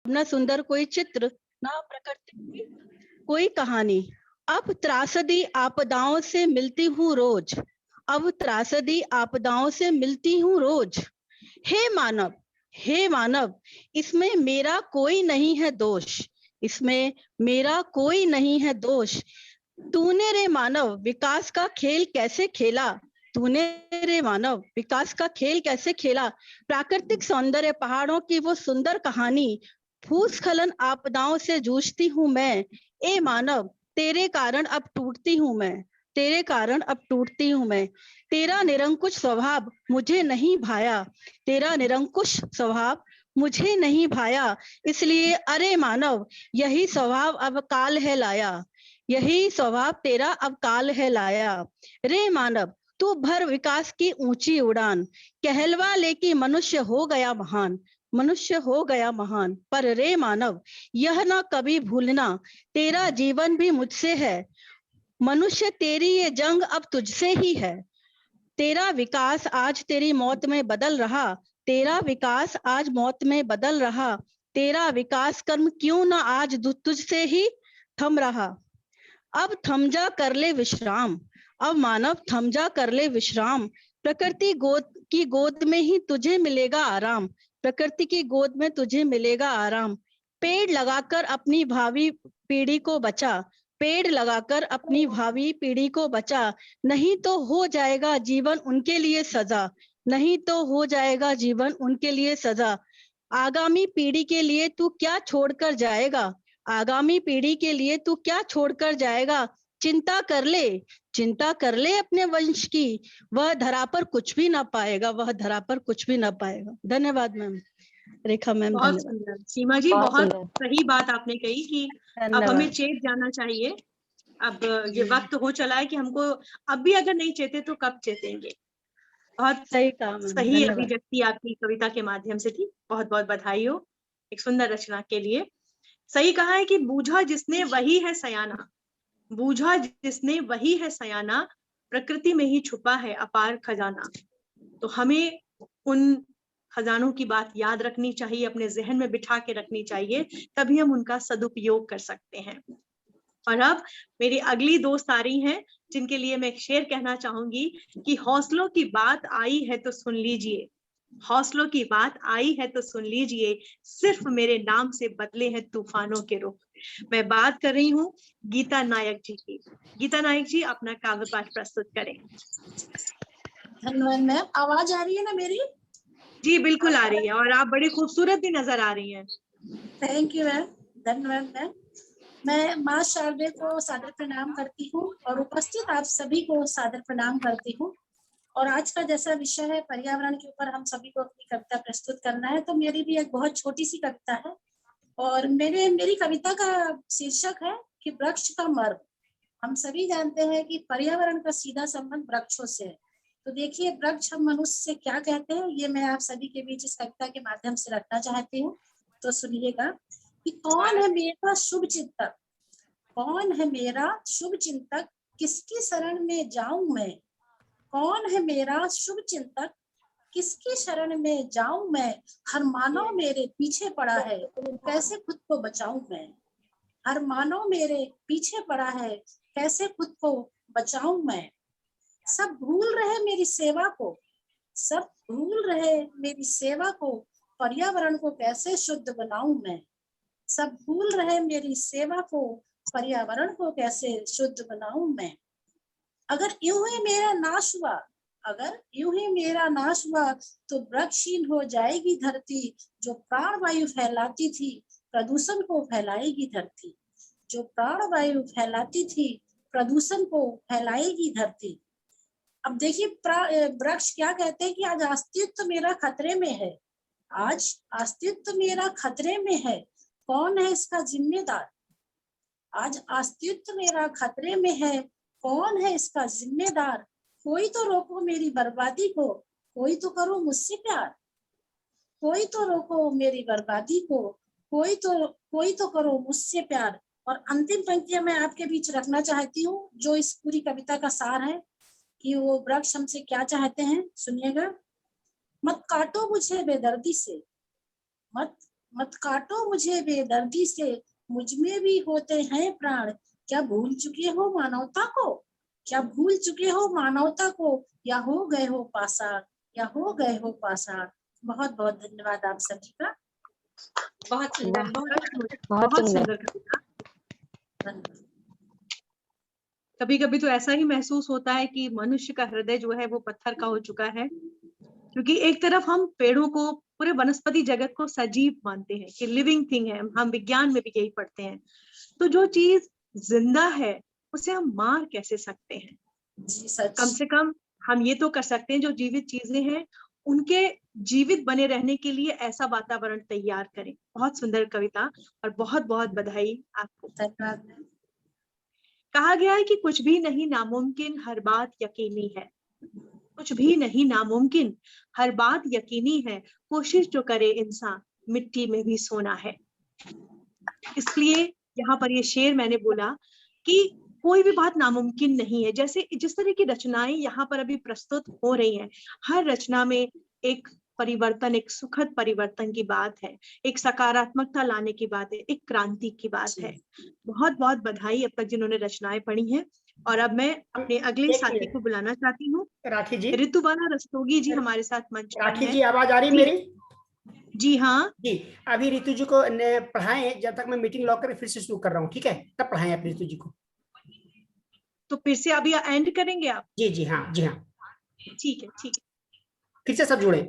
न सुंदर कोई चित्र, ना प्रकृति की कोई कहानी। अब त्रासदी आपदाओं से मिलती हूँ रोज, अब त्रासदी आपदाओं से मिलती हूँ रोज। हे मानव, हे मानव, इसमें मेरा कोई नहीं है दोष, इसमें मेरा कोई नहीं है दोष। तूने रे मानव विकास का खेल कैसे खेला, तूने रे मानव विकास का खेल कैसे खेला। प्राकृतिक सौंदर्य, पहाड़ों की वो सुंदर कहानी, भूस्खलन आपदाओं से जूझती हूँ मैं। ए मानव, तेरे कारण अब टूटती हूँ मैं, तेरे कारण अब टूटती हूँ मैं। तेरा निरंकुश स्वभाव मुझे नहीं भाया, तेरा निरंकुश स्वभाव मुझे नहीं भाया। इसलिए अरे मानव, यही स्वभाव अब काल है लाया, यही स्वभाव तेरा अब काल है लाया। रे मानव, तू भर विकास की ऊंची उड़ान, कहलवा लेके मनुष्य हो गया महान, मनुष्य हो गया महान। पर रे मानव, यह ना कभी भूलना, तेरा जीवन भी मुझसे है, मनुष्य तेरी ये जंग अब तुझसे ही है। तेरा विकास आज तेरी मौत में बदल रहा, तेरा विकास आज मौत में बदल रहा। तेरा विकास कर्म क्यों ना आज तुझसे ही थम रहा। अब थम जा कर ले विश्राम, अब मानव थम जा कर ले विश्राम। प्रकृति गोद में ही तुझे मिलेगा आराम, प्रकृति की गोद में तुझे मिलेगा आराम। पेड़ लगाकर अपनी भावी पीढ़ी को बचा, पेड़ लगाकर अपनी भावी पीढ़ी को बचा। नहीं तो हो जाएगा जीवन उनके लिए सजा, नहीं तो हो जाएगा जीवन उनके लिए सजा। आगामी पीढ़ी के लिए तू क्या छोड़कर जाएगा, आगामी पीढ़ी के लिए तू क्या छोड़कर जाएगा। चिंता कर ले, चिंता कर ले अपने वंश की, वह धरा पर कुछ भी ना पाएगा, वह धरा पर कुछ भी ना पाएगा। धन्यवाद मैम, रेखा मैम, बहुत धन्यवाद। सुंदर सीमा जी, बहुत सही बात आपने कही कि अब हमें चेत जाना चाहिए। अब ये वक्त हो चला है कि हमको अब भी अगर नहीं चेते तो कब चेतेंगे। बहुत सही कहा, सही अभिव्यक्ति आपकी कविता के माध्यम से थी। बहुत बहुत बधाई हो एक सुंदर रचना के लिए। सही कहा है कि बूझा जिसने वही है सयाना, बूझा जिसने वही है सयाना, प्रकृति में ही छुपा है अपार खजाना। तो हमें उन खजानों की बात याद रखनी चाहिए, अपने जहन में बिठा के रखनी चाहिए, तभी हम उनका सदुपयोग कर सकते हैं। और अब मेरी अगली दोस्त आ रही हैं, जिनके लिए मैं एक शेर कहना चाहूंगी कि हौसलों की बात आई है तो सुन लीजिए, हौसलों की बात आई है तो सुन लीजिए, सिर्फ मेरे नाम से बदले हैं तूफानों के रुख। मैं बात कर रही हूँ गीता नायक जी की। गीता नायक जी अपना काव्य पाठ प्रस्तुत करें। धन्यवाद मैम। आवाज आ रही है ना मेरी? जी बिल्कुल आ रही है, और आप बड़ी खूबसूरत भी नजर आ रही हैं। थैंक यू मैम, धन्यवाद मैम। मैं माँ शारदे को सादर प्रणाम करती हूँ और उपस्थित आप सभी को सादर प्रणाम करती हूँ। और आज का जैसा विषय है पर्यावरण के ऊपर हम सभी को अपनी कविता प्रस्तुत करना है, तो मेरी भी एक बहुत छोटी सी कविता है। और मेरी कविता का शीर्षक है कि वृक्ष का मर्म। हम सभी जानते हैं कि पर्यावरण का सीधा संबंध वृक्षों से है। तो देखिए वृक्ष हम मनुष्य से क्या कहते हैं, ये मैं आप सभी के बीच इस कविता के माध्यम से रखना चाहती हूँ। तो सुनिएगा कि कौन है मेरा शुभ चिंतक, कौन है मेरा शुभ चिंतक, किसकी शरण में जाऊं मैं। कौन है मेरा शुभ चिंतक, किसकी शरण में जाऊं मैं। हर मानव मेरे पीछे पड़ा है, कैसे खुद को बचाऊं मैं। हर मानव मेरे पीछे पड़ा है, कैसे खुद को बचाऊं मैं। सब भूल रहे मेरी सेवा को, सब भूल रहे मेरी सेवा को, पर्यावरण को कैसे शुद्ध बनाऊं मैं। सब भूल रहे मेरी सेवा को, पर्यावरण को कैसे शुद्ध बनाऊं मैं। अगर यूं ही मेरा नाश हुआ, अगर यूं ही मेरा नाश हुआ, तो वृक्षहीन हो जाएगी धरती। जो प्राणवायु फैलाती थी, प्रदूषण को फैलाएगी धरती। जो प्राणवायु फैलाती थी, प्रदूषण को फैलाएगी धरती। अब देखिए वृक्ष क्या कहते हैं कि आज अस्तित्व मेरा खतरे में है, आज अस्तित्व मेरा खतरे में है, कौन है इसका जिम्मेदार। आज अस्तित्व मेरा खतरे में है, कौन है इसका जिम्मेदार। कोई तो रोको मेरी बर्बादी को, कोई तो करो मुझसे प्यार। कोई तो रोको मेरी बर्बादी को, कोई तो करो मुझसे प्यार। और अंतिम पंक्तियां मैं आपके बीच रखना चाहती हूँ, जो इस पूरी कविता का सार है कि वो वृक्ष हमसे क्या चाहते हैं। सुनिएगा। मत काटो मुझे बेदर्दी से, मत मत काटो मुझे बेदर्दी से, मुझ में भी होते हैं प्राण। क्या भूल चुके हो मानवता को, क्या भूल चुके हो मानवता को, या हो गए हो पाषाण, या हो गए हो पाषाण। बहुत बहुत धन्यवाद आप सभी का। बहुत सुंदर, बहुत बहुत सुंदर। सुंदर कविता। धन्यवाद। कभी कभी तो ऐसा ही महसूस होता है कि मनुष्य का हृदय जो है वो पत्थर का हो चुका है, क्योंकि एक तरफ हम पेड़ों को, पूरे वनस्पति जगत को सजीव मानते हैं कि लिविंग थिंग है, हम विज्ञान में भी यही पढ़ते हैं, तो जो चीज जिंदा है उसे हम मार कैसे सकते हैं। जी सच। कम से कम हम ये तो कर सकते हैं जो जीवित चीजें हैं उनके जीवित बने रहने के लिए ऐसा वातावरण तैयार करें। बहुत सुंदर कविता और बहुत बहुत बधाई आपको। धन्यवाद। कहा गया है कि कुछ भी नहीं नामुमकिन, हर बात यकीनी है। कुछ भी नहीं नामुमकिन, हर बात यकीनी है। कोशिश जो करे इंसान, मिट्टी में भी सोना है। इसलिए यहाँ पर ये शेर मैंने बोला कि कोई भी बात नामुमकिन नहीं है। जैसे जिस तरह की रचनाएं यहाँ पर अभी प्रस्तुत हो रही हैं, हर रचना में एक परिवर्तन, एक सुखद परिवर्तन की बात है, एक सकारात्मकता लाने की बात है, एक क्रांति की बात है। बहुत बहुत बधाई अब तक जिन्होंने रचनाएं पढ़ी हैं। और अब मैं अपने अगले साथी को बुलाना चाहती हूँ। राखी जी, ऋतुबाला रस्तोगी जी हमारे साथ मंच पर राखी हैं। जी आवाज आ रही मेरी? जी हाँ जी, अभी ऋतु जी को पढ़ाएं, जब तक मैं मीटिंग लॉक करके फिर से शुरू कर रहा हूँ, ठीक है? तब पढ़ाएं आप ऋतु जी को। तो फिर से अभी एंड करेंगे आप? जी जी हाँ, जी हाँ, ठीक है, ठीक है। फिर से सब जुड़े।